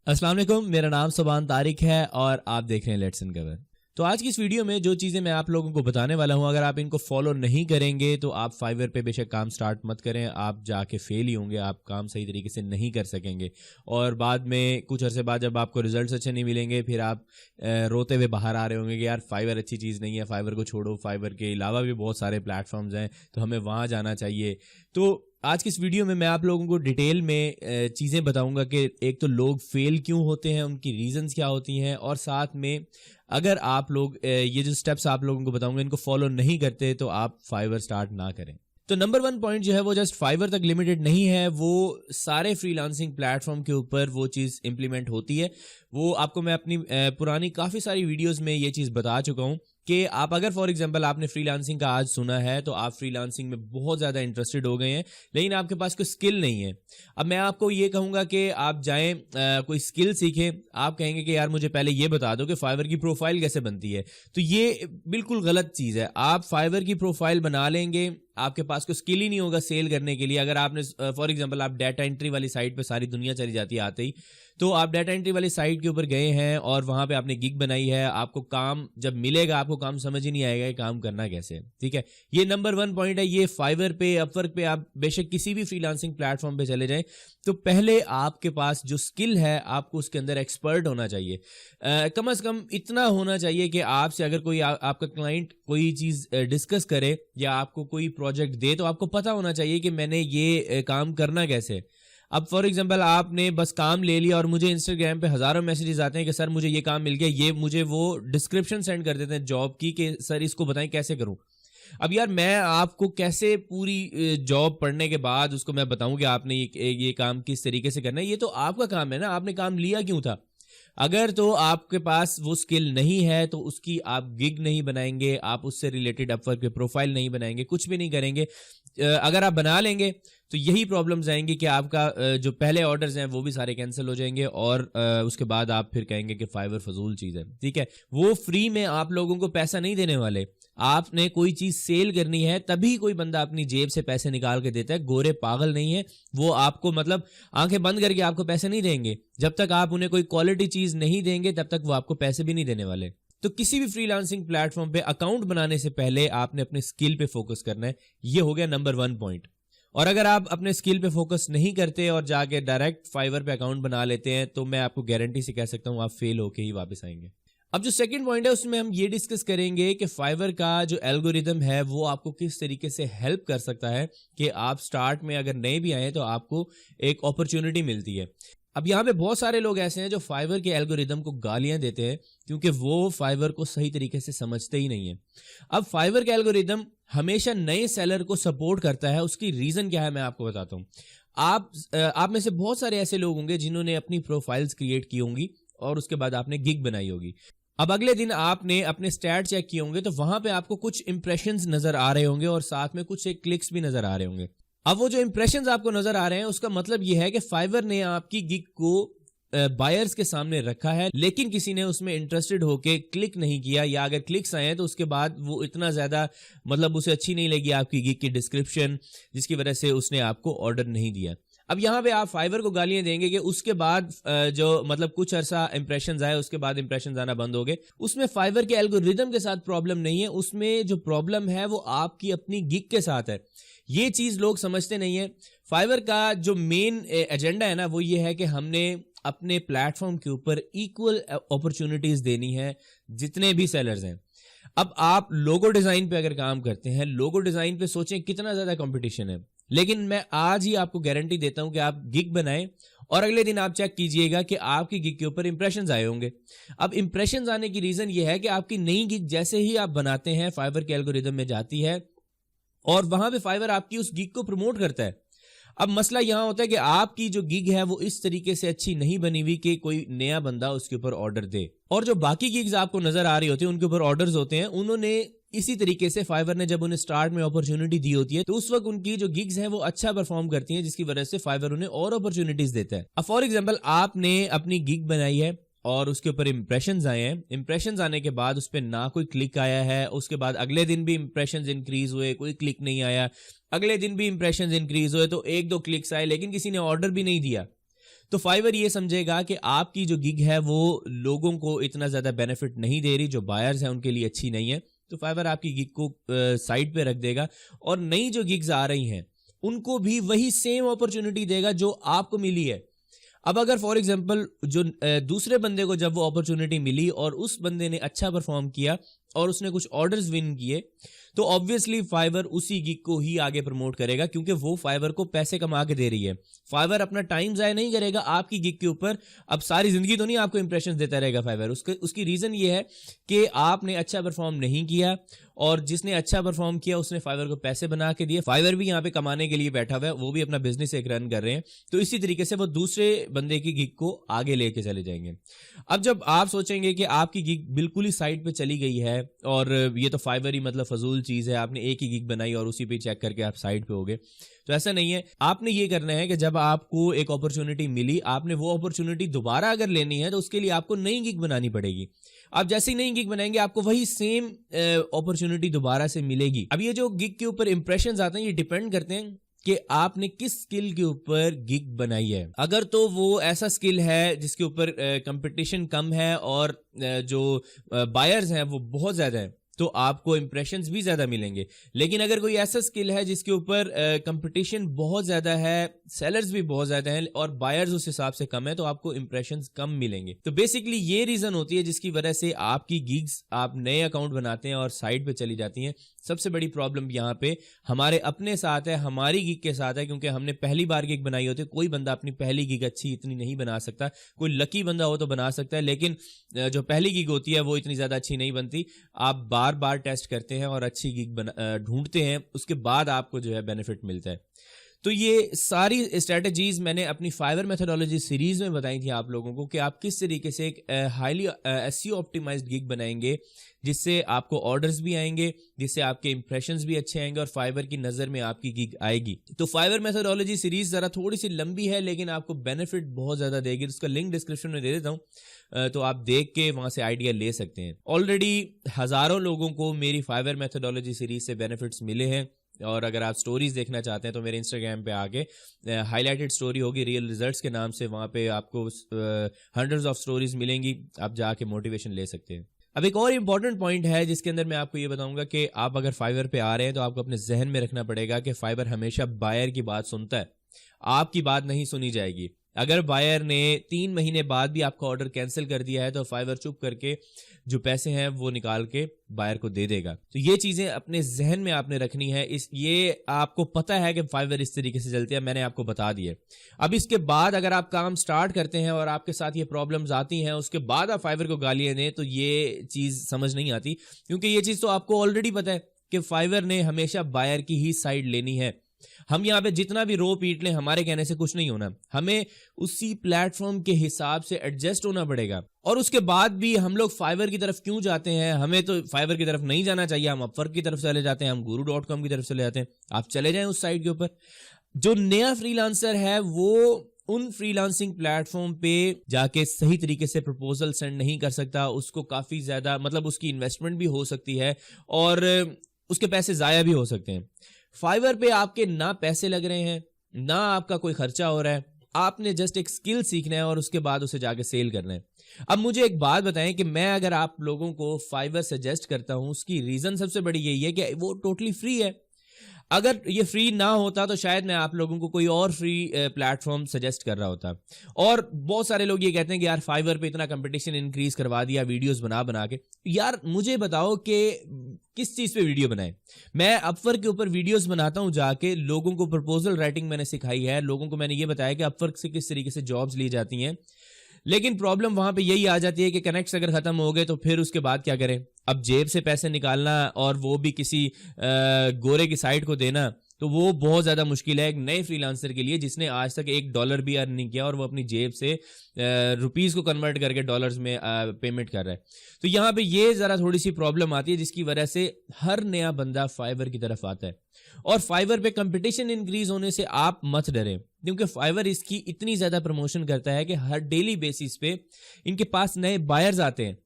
अस्सलाम वालेकुम, मेरा नाम सुबान तारिक है और आप देख रहे हैं लेट्स अनकवर। तो आज की इस वीडियो में जो चीज़ें मैं आप लोगों को बताने वाला हूं, अगर आप इनको फॉलो नहीं करेंगे तो आप फाइवर पे बेशक काम स्टार्ट मत करें, आप जाके फेल ही होंगे, आप काम सही तरीके से नहीं कर सकेंगे और बाद में कुछ अरसे बाद जब आपको रिजल्ट्स अच्छे नहीं मिलेंगे फिर आप रोते हुए बाहर आ रहे होंगे कि यार फाइवर अच्छी चीज़ नहीं है, फाइवर को छोड़ो, फाइवर के अलावा भी बहुत सारे प्लेटफॉर्म्स हैं तो हमें वहाँ जाना चाहिए। तो आज की इस वीडियो में मैं आप लोगों को डिटेल में चीज़ें बताऊंगा कि एक तो लोग फेल क्यों होते हैं, उनकी रीजंस क्या होती हैं, और साथ में अगर आप लोग ये जो स्टेप्स आप लोगों को बताऊंगा इनको फॉलो नहीं करते तो आप फाइवर स्टार्ट ना करें। तो नंबर 1 पॉइंट जो है वो जस्ट फाइवर तक लिमिटेड नहीं है, वो सारे फ्रीलांसिंग प्लेटफॉर्म के ऊपर वो चीज़ इंप्लीमेंट होती है। वो आपको मैं अपनी पुरानी काफ़ी सारी वीडियोस में ये चीज़ बता चुका हूँ कि आप अगर फॉर एग्जांपल आपने फ्रीलांसिंग का आज सुना है तो आप फ्रीलांसिंग में बहुत ज़्यादा इंटरेस्टेड हो गए हैं लेकिन आपके पास कोई स्किल नहीं है। अब मैं आपको ये कहूँगा कि आप जाएं कोई स्किल सीखें। आप कहेंगे कि यार मुझे पहले ये बता दो कि फाइवर की प्रोफाइल कैसे बनती है, तो ये बिल्कुल गलत चीज़ है। आप फाइवर की प्रोफाइल बना लेंगे, आपके पास कोई स्किल ही नहीं होगा सेल करने के लिए। अगर आपने फॉर एग्जांपल आप डाटा एंट्री वाली साइट पे सारी दुनिया चली जाती है आते ही, तो आप डाटा एंट्री वाली साइट के ऊपर गए हैं और वहां पे आपने गिग बनाई है, आपको काम जब मिलेगा आपको काम समझ ही नहीं आएगा कि काम करना कैसे है। ठीक है, ये नंबर 1 पॉइंट है। ये फाइवर पे, अपवर्क पे, आप बेशक किसी भी फ्रीलांसिंग प्लेटफॉर्म पे चले जाएं तो पहले आपके पास जो स्किल है आपको उसके अंदर एक्सपर्ट होना चाहिए। कम से कम इतना होना चाहिए कि आपसे अगर कोई आपका क्लाइंट कोई चीज डिस्कस करे या आपको कोई प्रोजेक्ट दे तो आपको पता होना चाहिए कि मैंने ये काम करना कैसे। अब फॉर एग्जांपल आपने बस काम ले लिया और मुझे इंस्टाग्राम पे हजारों मैसेजेस आते हैं कि सर मुझे ये काम मिल गया, ये मुझे वो डिस्क्रिप्शन सेंड कर देते हैं जॉब की कि सर इसको बताएं कैसे करूं। अब यार मैं आपको कैसे पूरी जॉब पढ़ने के बाद उसको मैं बताऊं कि आपने ये काम किस तरीके से करना है? ये तो आपका काम है ना, आपने काम लिया क्यों था? अगर तो आपके पास वो स्किल नहीं है तो उसकी आप गिग नहीं बनाएंगे, आप उससे रिलेटेड अपवर्क पे प्रोफाइल नहीं बनाएंगे, कुछ भी नहीं करेंगे। अगर आप बना लेंगे तो यही प्रॉब्लम्स आएंगी कि आपका जो पहले ऑर्डर्स हैं वो भी सारे कैंसिल हो जाएंगे और उसके बाद आप फिर कहेंगे कि फाइवर फजूल चीज़ है। ठीक है, वो फ्री में आप लोगों को पैसा नहीं देने वाले। आपने कोई चीज़ सेल करनी है तभी कोई बंदा अपनी जेब से पैसे निकाल के देता है। गोरे पागल नहीं है वो, आपको मतलब आंखें बंद करके आपको पैसे नहीं देंगे। जब तक आप उन्हें कोई क्वालिटी चीज़ नहीं देंगे तब तक वो आपको पैसे भी नहीं देने वाले। तो किसी भी फ्रीलांसिंग प्लेटफॉर्म पे अकाउंट बनाने से पहले आपने अपने स्किल पे फोकस करना है। ये हो गया नंबर 1 पॉइंट। और अगर आप अपने स्किल पे फोकस नहीं करते और जाके डायरेक्ट फाइवर पे अकाउंट बना लेते हैं तो मैं आपको गारंटी से कह सकता हूं आप फेल होके ही वापस आएंगे। अब जो सेकंड पॉइंट है उसमें हम ये डिस्कस करेंगे कि फाइवर का जो एल्गोरिदम है वो आपको किस तरीके से हेल्प कर सकता है कि आप स्टार्ट में अगर नए भी आए तो आपको एक अपॉर्चुनिटी मिलती है। अब यहाँ पे बहुत सारे लोग ऐसे हैं जो फाइवर के एल्गोरिदम को गालियां देते हैं क्योंकि वो फाइवर को सही तरीके से समझते ही नहीं है। अब फाइवर का एल्गोरिदम हमेशा नए सेलर को सपोर्ट करता है। उसकी रीजन क्या है मैं आपको बताता हूँ। आप में से बहुत सारे ऐसे लोग होंगे जिन्होंने अपनी प्रोफाइल्स क्रिएट की होंगी और उसके बाद आपने गिग बनाई होगी। अब अगले दिन आपने अपने स्टैट चेक किए होंगे तो वहां पे आपको कुछ इंप्रेशंस नजर आ रहे होंगे और साथ में कुछ एक क्लिक्स भी नजर आ रहे होंगे। अब वो जो इंप्रेशंस आपको नजर आ रहे हैं उसका मतलब ये है कि फाइवर ने आपकी गिग को बायर्स के सामने रखा है लेकिन किसी ने उसमें इंटरेस्टेड होके क्लिक नहीं किया, या अगर क्लिक्स आए तो उसके बाद वो इतना ज्यादा मतलब उसे अच्छी नहीं लगी आपकी गिग की डिस्क्रिप्शन, जिसकी वजह से उसने आपको ऑर्डर नहीं दिया। अब यहाँ पे आप फाइवर को गालियां देंगे कि उसके बाद जो मतलब कुछ अरसा इंप्रेशंस आए उसके बाद इंप्रेशंस आना बंद हो गए। उसमें फाइवर के एल्गोरिदम के साथ प्रॉब्लम नहीं है, उसमें जो प्रॉब्लम है वो आपकी अपनी गिग के साथ है। ये चीज लोग समझते नहीं है। फाइवर का जो मेन एजेंडा है ना वो ये है कि हमने अपने प्लेटफॉर्म के ऊपर इक्वल अपॉर्चुनिटीज देनी है जितने भी सेलर्स हैं। अब आप लोगो डिजाइन पे अगर काम करते हैं, लोगो डिजाइन पे सोचें कितना ज्यादा कंपटीशन है, लेकिन मैं आज ही आपको गारंटी देता हूं कि आप गिग बनाएं और अगले दिन आप चेक कीजिएगा कि आपकी गिग के ऊपर इंप्रेशंस आए होंगे। अब इंप्रेशंस आने की रीजन ये है कि आपकी नई गिग जैसे ही आप बनाते हैं फाइवर के एल्गोरिदम में जाती है और वहां पे फाइवर आपकी उस गिग को प्रमोट करता है। अब मसला यहां होता है कि आपकी जो गिग है वो इस तरीके से अच्छी नहीं बनी हुई कि कोई नया बंदा उसके ऊपर ऑर्डर दे, और जो बाकी गिग्स आपको नजर आ रही होती है उनके ऊपर ऑर्डर्स होते हैं। उन्होंने इसी तरीके से फाइवर ने जब उन्हें स्टार्ट में अपॉर्चुनिटी दी होती है तो उस वक्त उनकी जो गिग्स हैं वो अच्छा परफॉर्म करती हैं, जिसकी वजह से फाइवर उन्हें और अपॉर्चुनिटीज देता है। अब फॉर एग्जांपल आपने अपनी गिग बनाई है और उसके ऊपर इंप्रेशंस आए हैं। इंप्रेशंस आने के बाद उस पर ना कोई क्लिक आया है, उसके बाद अगले दिन भी इंप्रेशंस इंक्रीज हुए, कोई क्लिक नहीं आया, अगले दिन भी इंप्रेशंस इंक्रीज हुए तो 1-2 क्लिक्स आए लेकिन किसी ने ऑर्डर भी नहीं दिया। तो फाइवर ये समझेगा कि आपकी जो गिग है वो लोगों को इतना ज्यादा बेनिफिट नहीं दे रही, जो बायर्स हैं उनके लिए अच्छी नहीं है, तो फाइवर आपकी गिग को साइड पे रख देगा और नई जो गिग्स आ रही हैं उनको भी वही सेम अपॉर्चुनिटी देगा जो आपको मिली है। अब अगर फॉर एग्जांपल जो दूसरे बंदे को जब वो अपॉर्चुनिटी मिली और उस बंदे ने अच्छा परफॉर्म किया और उसने कुछ ऑर्डर्स विन किए, तो ऑब्वियसली फाइवर उसी गिग को ही आगे प्रमोट करेगा, क्योंकि वो फाइवर को पैसे कमा के दे रही है। फाइवर अपना टाइम जाया नहीं करेगा आपकी गिग के ऊपर। अब सारी जिंदगी तो नहीं आपको इंप्रेशन देता रहेगा फाइवर, उसकी रीजन ये है कि आपने अच्छा परफॉर्म नहीं किया और जिसने अच्छा परफॉर्म किया उसने फाइवर को पैसे बना के दिए। फाइवर भी यहाँ पे कमाने के लिए बैठा हुआ है, वो भी अपना बिजनेस एक रन कर रहे हैं, तो इसी तरीके से वो दूसरे बंदे की गिग को आगे लेके चले जाएंगे। अब जब आप सोचेंगे कि आपकी गिग बिल्कुल ही साइड पे चली गई है और ये तो फाइवर ही मतलब फजूल चीज है, आपने एक ही गिग बनाई और उसी पे चेक करके आप साइड पे हो गए, तो ऐसा नहीं है। आपने ये करना है कि जब आपको एक अपॉर्चुनिटी मिली, आपने वो अपॉर्चुनिटी दोबारा अगर लेनी है तो उसके लिए आपको नई गिग बनानी पड़ेगी। आप जैसे ही नई गिग बनाएंगे आपको वही सेम अपॉर्चुनिटी दोबारा से मिलेगी। अब ये जो गिग के ऊपर इंप्रेशंस आते हैं ये डिपेंड करते हैं कि आपने किस स्किल के ऊपर गिग बनाई है। अगर तो वो ऐसा स्किल है जिसके ऊपर कंपटीशन कम है और जो बायर्स हैं वो बहुत ज्यादा है, तो आपको इंप्रेशंस भी ज्यादा मिलेंगे। लेकिन अगर कोई ऐसा स्किल है जिसके ऊपर कंपटीशन बहुत ज्यादा है, सेलर्स भी बहुत ज्यादा हैं और बायर्स उस हिसाब से कम है, तो आपको इंप्रेशंस कम मिलेंगे। तो बेसिकली ये रीजन होती है जिसकी वजह से आपकी गिग्स, आप नए अकाउंट बनाते हैं और साइड पे चली जाती हैं। सबसे बड़ी प्रॉब्लम यहाँ पे हमारे अपने साथ है, हमारी गिग के साथ है, क्योंकि हमने पहली बार गिग बनाई होती है। कोई बंदा अपनी पहली गिग अच्छी इतनी नहीं बना सकता, कोई लकी बंदा हो तो बना सकता है, लेकिन जो पहली गिग होती है वो इतनी ज्यादा अच्छी नहीं बनती। आप बार बार टेस्ट करते हैं और अच्छी गिग ढूंढते हैं, उसके बाद आपको जो है बेनिफिट मिलता है। तो ये सारी स्ट्रेटजीज मैंने अपनी फाइवर मेथोडोलॉजी सीरीज में बताई थी आप लोगों को कि आप किस तरीके से एक हाईली एसईओ ऑप्टिमाइज्ड गिग बनाएंगे जिससे आपको ऑर्डर्स भी आएंगे, जिससे आपके इंप्रेशंस भी अच्छे आएंगे और फाइवर की नजर में आपकी गिग आएगी। तो फाइवर मेथोडोलॉजी सीरीज जरा थोड़ी सी लंबी है लेकिन आपको बेनिफिट बहुत ज्यादा देगी, तो उसका लिंक डिस्क्रिप्शन में दे देता हूं, तो आप देख के वहां से आइडिया ले सकते हैं। ऑलरेडी हजारों लोगों को मेरी फाइवर मेथोडोलॉजी सीरीज से बेनिफिट्स मिले हैं और अगर आप स्टोरीज देखना चाहते हैं तो मेरे इंस्टाग्राम पे आके हाईलाइटेड स्टोरी होगी रियल रिजल्ट्स के नाम से, वहां पे आपको हंड्रेड्स ऑफ स्टोरीज मिलेंगी, आप जाके मोटिवेशन ले सकते हैं। अब एक और इंपॉर्टेंट पॉइंट है जिसके अंदर मैं आपको ये बताऊंगा कि आप अगर फाइवर पे आ रहे हैं तो आपको अपने जहन में रखना पड़ेगा कि फाइवर हमेशा बायर की बात सुनता है, आपकी बात नहीं सुनी जाएगी। अगर बायर ने 3 महीने बाद भी आपका ऑर्डर कैंसिल कर दिया है तो फाइवर चुप करके जो पैसे हैं वो निकाल के बायर को दे देगा। तो ये चीजें अपने जहन में आपने रखनी है। ये आपको पता है कि फाइवर इस तरीके से चलती है, मैंने आपको बता दिया। अब इसके बाद अगर आप काम स्टार्ट करते हैं और आपके साथ ये प्रॉब्लम्स आती हैं, उसके बाद आप फाइवर को गालियां दें, तो ये चीज समझ नहीं आती, क्योंकि ये चीज तो आपको ऑलरेडी पता है कि फाइवर ने हमेशा बायर की ही साइड लेनी है। हम यहाँ पे जितना भी रो पीट लें, हमारे कहने से कुछ नहीं होना, हमें उसी प्लेटफॉर्म के हिसाब से एडजस्ट होना पड़ेगा। और उसके बाद भी हम लोग फाइवर की तरफ क्यों जाते हैं? हमें तो फाइवर की तरफ नहीं जाना चाहिए, हम अपवर्क की तरफ चले जाते हैं, हम guru.com की तरफ चले जाते हैं। आप चले जाएं उस साइट के ऊपर। जो नया फ्रीलांसर है वो उन फ्रीलांसिंग प्लेटफॉर्म पे जाके सही तरीके से प्रपोजल सेंड नहीं कर सकता, उसको काफी ज्यादा मतलब उसकी इन्वेस्टमेंट भी हो सकती है और उसके पैसे जाया भी हो सकते हैं। फाइवर पे आपके ना पैसे लग रहे हैं, ना आपका कोई खर्चा हो रहा है, आपने जस्ट एक स्किल सीखना है और उसके बाद उसे जाके सेल करना है। अब मुझे एक बात बताएं कि मैं अगर आप लोगों को फाइवर सजेस्ट करता हूं, उसकी रीजन सबसे बड़ी यही है कि वो टोटली फ्री है। अगर ये फ्री ना होता तो शायद मैं आप लोगों को कोई और फ्री प्लेटफॉर्म सजेस्ट कर रहा होता। और बहुत सारे लोग ये कहते हैं कि यार फाइवर पे इतना कंपटीशन इंक्रीज करवा दिया वीडियोस बना बना के। यार मुझे बताओ कि किस चीज पे वीडियो बनाए? मैं अपवर्क के ऊपर वीडियोस बनाता हूं, जाके लोगों को प्रपोजल राइटिंग मैंने सिखाई है, लोगों को मैंने ये बताया कि अपवर्क से किस तरीके से जॉब्स ली जाती हैं। लेकिन प्रॉब्लम वहां पे यही आ जाती है कि कनेक्ट्स अगर खत्म हो गए तो फिर उसके बाद क्या करें? अब जेब से पैसे निकालना और वो भी किसी गोरे की साइट को देना, तो वो बहुत ज्यादा मुश्किल है एक नए फ्रीलांसर के लिए जिसने आज तक $1 भी अर्न नहीं किया और वो अपनी जेब से रुपीस को कन्वर्ट करके डॉलर्स में पेमेंट कर रहा है। तो यहाँ पे ये जरा थोड़ी सी प्रॉब्लम आती है जिसकी वजह से हर नया बंदा फाइवर की तरफ आता है। और फाइवर पे कंपटीशन इंक्रीज होने से आप मत डरें, क्योंकि फाइवर इसकी इतनी ज्यादा प्रमोशन करता है कि हर डेली बेसिस पे इनके पास नए बायर्स आते हैं।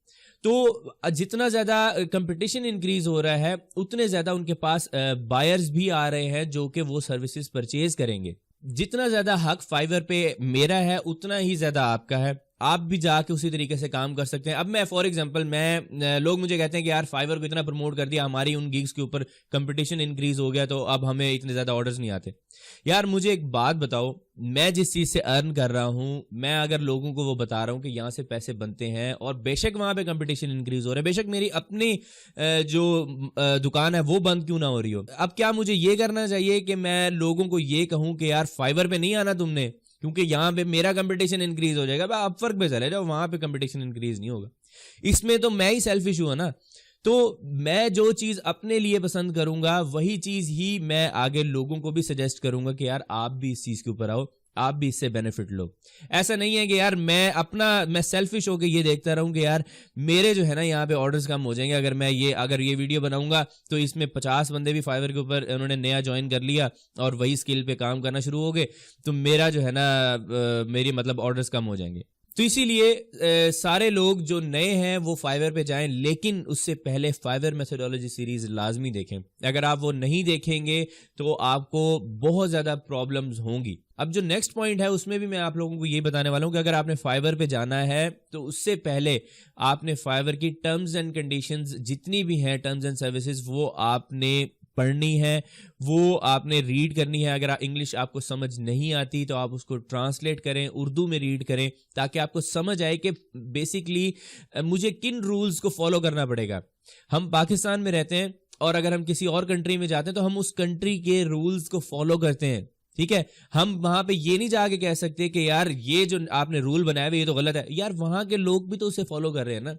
तो जितना ज्यादा कंपटीशन इंक्रीज हो रहा है उतने ज्यादा उनके पास बायर्स भी आ रहे हैं जो कि वो सर्विसेज परचेज करेंगे। जितना ज्यादा हक फाइवर पे मेरा है उतना ही ज्यादा आपका है। आप भी जाके उसी तरीके से काम कर सकते हैं। अब मैं फॉर एग्जांपल लोग मुझे कहते हैं कि यार फाइवर को इतना प्रमोट कर दिया, हमारी उन गिग्स के ऊपर कंपटीशन इंक्रीज हो गया, तो अब हमें इतने ज्यादा ऑर्डर्स नहीं आते। यार मुझे एक बात बताओ, मैं जिस चीज से अर्न कर रहा हूं, मैं अगर लोगों को वो बता रहा हूं कि यहां से पैसे बनते हैं, और बेशक वहां पे कंपटीशन इंक्रीज हो रहा है, बेशक मेरी अपनी जो दुकान है वो बंद क्यों ना हो रही हो, अब क्या मुझे ये करना चाहिए कि मैं लोगों को ये कहूं कि यार फाइवर पे नहीं आना तुमने, क्योंकि यहां पे मेरा कंपटीशन इंक्रीज हो जाएगा, आप अपवर्क पे चले जाओ, वहां पे कंपटीशन इंक्रीज नहीं होगा। इसमें तो मैं ही सेल्फिश हूं ना। तो मैं जो चीज अपने लिए पसंद करूंगा वही चीज ही मैं आगे लोगों को भी सजेस्ट करूंगा कि यार आप भी इस चीज के ऊपर आओ, आप भी इससे बेनिफिट लो। ऐसा नहीं है कि यार मैं सेल्फिश होकर ये देखता रहूं कि यार मेरे जो है ना यहाँ पे ऑर्डर्स कम हो जाएंगे, अगर ये वीडियो बनाऊंगा तो इसमें 50 बंदे भी फाइवर के ऊपर उन्होंने नया ज्वाइन कर लिया और वही स्किल पे काम करना शुरू हो गए, तो मेरा जो है ना मेरी मतलब ऑर्डर्स कम हो जाएंगे। तो इसीलिए सारे लोग जो नए हैं वो फाइवर पे जाएं, लेकिन उससे पहले फाइवर मेथोडोलॉजी सीरीज लाजमी देखें। अगर आप वो नहीं देखेंगे तो आपको बहुत ज्यादा प्रॉब्लम्स होंगी। अब जो नेक्स्ट पॉइंट है उसमें भी मैं आप लोगों को ये बताने वाला हूं कि अगर आपने फाइवर पे जाना है तो उससे पहले आपने फाइवर की टर्म्स एंड कंडीशंस जितनी भी हैं, टर्म्स एंड सर्विसेज, वो आपने पढ़नी है, वो आपने रीड करनी है। अगर इंग्लिश आपको समझ नहीं आती तो आप उसको ट्रांसलेट करें, उर्दू में रीड करें, ताकि आपको समझ आए कि बेसिकली मुझे किन रूल्स को फॉलो करना पड़ेगा। हम पाकिस्तान में रहते हैं और अगर हम किसी और कंट्री में जाते हैं तो हम उस कंट्री के रूल्स को फॉलो करते हैं, ठीक है। हम वहां पे ये नहीं जाके कह सकते कि यार ये जो आपने रूल बनाया हुआ ये तो गलत है, यार वहां के लोग भी तो उसे फॉलो कर रहे हैं ना।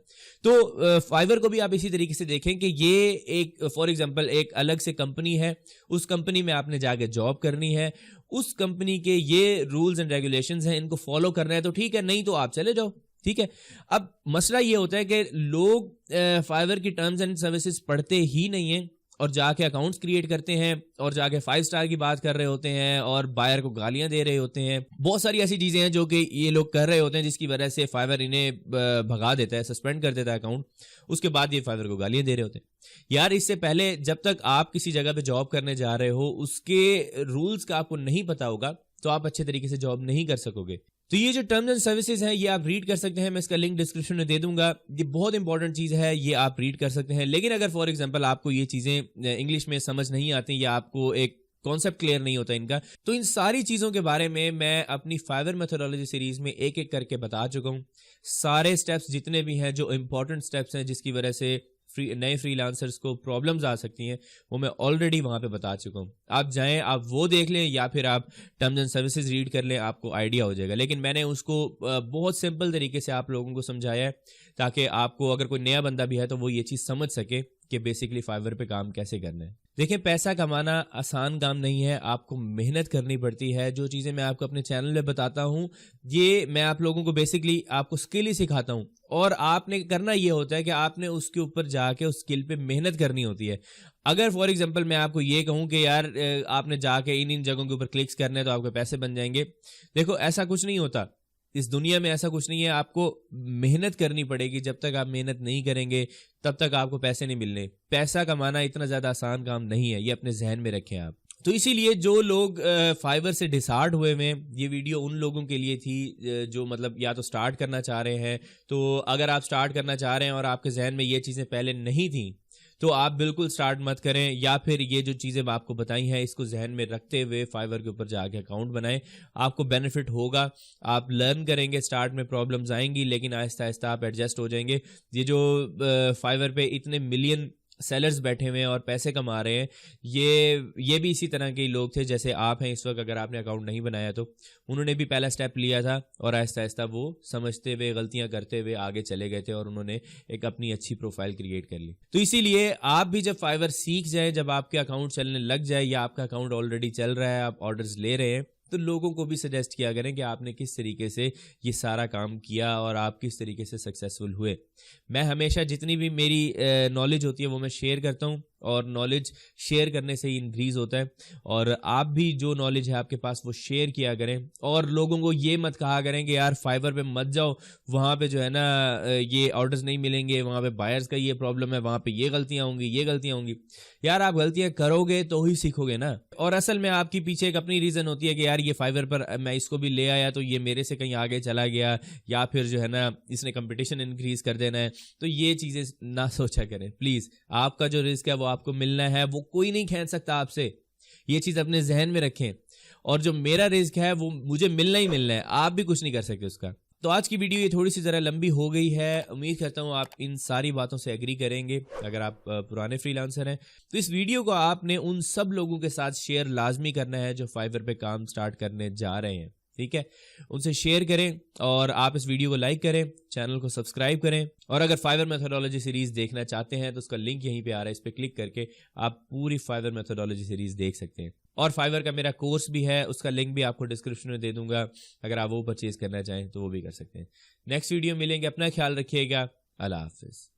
तो फाइवर को भी आप इसी तरीके से देखें कि ये एक फॉर एग्जांपल एक अलग से कंपनी है, उस कंपनी में आपने जाके जॉब करनी है, उस कंपनी के ये रूल्स एंड रेगुलेशंस हैं, इनको फॉलो करना है तो ठीक है, नहीं तो आप चले जाओ, ठीक है। अब मसला ये होता है कि लोग फाइवर की टर्म्स एंड सर्विसेज पढ़ते ही नहीं है और जाके अकाउंट्स क्रिएट करते हैं और जाके 5 स्टार की बात कर रहे होते हैं और बायर को गालियां दे रहे होते हैं। बहुत सारी ऐसी चीजें हैं जो कि ये लोग कर रहे होते हैं जिसकी वजह से फाइवर इन्हें भगा देता है, सस्पेंड कर देता है अकाउंट। उसके बाद ये फाइवर को गालियां दे रहे होते हैं। यार इससे पहले जब तक आप किसी जगह पे जॉब करने जा रहे हो उसके रूल्स का आपको नहीं पता होगा तो आप अच्छे तरीके से जॉब नहीं कर सकोगे। तो ये जो टर्म्स एंड सर्विसेज हैं ये आप रीड कर सकते हैं, मैं इसका लिंक डिस्क्रिप्शन में दे दूंगा। ये बहुत इंपॉर्टेंट चीज है, ये आप रीड कर सकते हैं। लेकिन अगर फॉर एग्जांपल आपको ये चीजें इंग्लिश में समझ नहीं आती या आपको एक कॉन्सेप्ट क्लियर नहीं होता इनका, तो इन सारी चीजों के बारे में मैं अपनी फाइवर मेथोडोलॉजी सीरीज में एक एक करके बता चुका हूं। सारे स्टेप्स जितने भी हैं, जो इंपॉर्टेंट स्टेप्स हैं जिसकी वजह से नए फ्रीलांसर्स को प्रॉब्लम्स आ सकती हैं, वो मैं ऑलरेडी वहां पे बता चुका हूं। आप जाएं, आप वो देख लें या फिर आप टर्म्स एंड सर्विसेज रीड कर लें, आपको आइडिया हो जाएगा। लेकिन मैंने उसको बहुत सिंपल तरीके से आप लोगों को समझाया है ताकि आपको अगर कोई नया बंदा भी है तो वो ये चीज़ समझ सके कि बेसिकली फाइवर पे काम कैसे करना है। देखिए, पैसा कमाना आसान काम नहीं है, आपको मेहनत करनी पड़ती है। जो चीज़ें मैं आपको अपने चैनल में बताता हूँ ये मैं आप लोगों को बेसिकली आपको स्किल ही सिखाता हूँ, और आपने करना ये होता है कि आपने उसके ऊपर जाके उस स्किल पे मेहनत करनी होती है। अगर फॉर एग्जांपल मैं आपको ये कहूँ कि यार आपने जाके इन जगहों के ऊपर क्लिक्स करने हैं तो आपके पैसे बन जाएंगे, देखो ऐसा कुछ नहीं होता। इस दुनिया में ऐसा कुछ नहीं है। आपको मेहनत करनी पड़ेगी। जब तक आप मेहनत नहीं करेंगे तब तक आपको पैसे नहीं मिलने। पैसा कमाना इतना ज़्यादा आसान काम नहीं है, ये अपने जहन में रखें आप। तो इसीलिए जो लोग फाइवर से डिसहार्ट हुए हैं, ये वीडियो उन लोगों के लिए थी जो मतलब या तो स्टार्ट करना चाह रहे हैं। तो अगर आप स्टार्ट करना चाह रहे हैं और आपके जहन में ये चीज़ें पहले नहीं थी तो आप बिल्कुल स्टार्ट मत करें, या फिर ये जो चीज़ें मैं आपको बताई हैं इसको जहन में रखते हुए फाइवर के ऊपर जाके अकाउंट बनाएं। आपको बेनिफिट होगा, आप लर्न करेंगे। स्टार्ट में प्रॉब्लम्स आएंगी लेकिन आहिस्ता आहिस्ता आप एडजस्ट हो जाएंगे। ये जो फाइवर पे इतने मिलियन सेलर्स बैठे हुए हैं और पैसे कमा रहे हैं, ये भी इसी तरह के लोग थे जैसे आप हैं इस वक्त। अगर आपने अकाउंट नहीं बनाया तो उन्होंने भी पहला स्टेप लिया था और आहिस्ता आहिस्ता वो समझते हुए, गलतियां करते हुए आगे चले गए थे और उन्होंने एक अपनी अच्छी प्रोफाइल क्रिएट कर ली। तो इसीलिए आप भी जब फाइवर सीख जाए, जब आपके अकाउंट चलने लग जाए या आपका अकाउंट ऑलरेडी चल रहा है, आप ऑर्डर्स ले रहे हैं, तो लोगों को भी सजेस्ट किया करें कि आपने किस तरीके से ये सारा काम किया और आप किस तरीके से सक्सेसफुल हुए। मैं हमेशा जितनी भी मेरी नॉलेज होती है वो मैं शेयर करता हूँ और नॉलेज शेयर करने से ही इंक्रीज होता है। और आप भी जो नॉलेज है आपके पास वो शेयर किया करें, और लोगों को ये मत कहा करें कि यार फाइवर पे मत जाओ, वहाँ पे जो है ना ये ऑर्डर्स नहीं मिलेंगे, वहाँ पे बायर्स का ये प्रॉब्लम है, वहाँ पे ये गलतियाँ होंगी, ये गलतियाँ होंगी। यार आप गलतियाँ करोगे तो ही सीखोगे ना। और असल में आपकी पीछे एक अपनी रीज़न होती है कि यार ये फाइवर पर मैं इसको भी ले आया तो ये मेरे से कहीं आगे चला गया, या फिर जो है ना इसने कंपटीशन इंक्रीज कर देना है। तो ये चीज़ें ना सोचा करें प्लीज़। आपका जो रिस्क है वो आपको मिलना है, वो कोई नहीं खींच सकता आपसे। ये चीज़ अपने जहन में रखें। और जो मेरा रिस्क है वो मुझे मिलना ही मिलना है, आप भी कुछ नहीं कर सकते उसका। तो आज की वीडियो ये थोड़ी सी ज़रा लंबी हो गई है। उम्मीद करता हूँ आप इन सारी बातों से एग्री करेंगे। अगर आप पुराने फ्रीलांसर हैं तो इस वीडियो को आपने उन सब लोगों के साथ शेयर लाजमी करना है जो फाइवर पे काम स्टार्ट करने जा रहे हैं, ठीक है। उनसे शेयर करें और आप इस वीडियो को लाइक करें, चैनल को सब्सक्राइब करें। और अगर फाइवर मेथोडोलॉजी सीरीज देखना चाहते हैं तो उसका लिंक यहीं पे आ रहा है, इस पर क्लिक करके आप पूरी फाइवर मेथोडोलॉजी सीरीज देख सकते हैं। और फाइवर का मेरा कोर्स भी है, उसका लिंक भी आपको डिस्क्रिप्शन में दे दूंगा, अगर आप वो परचेज करना चाहें तो वो भी कर सकते हैं। नेक्स्ट वीडियो मिलेंगे, अपना ख्याल रखिएगा। अल्लाह हाफिज।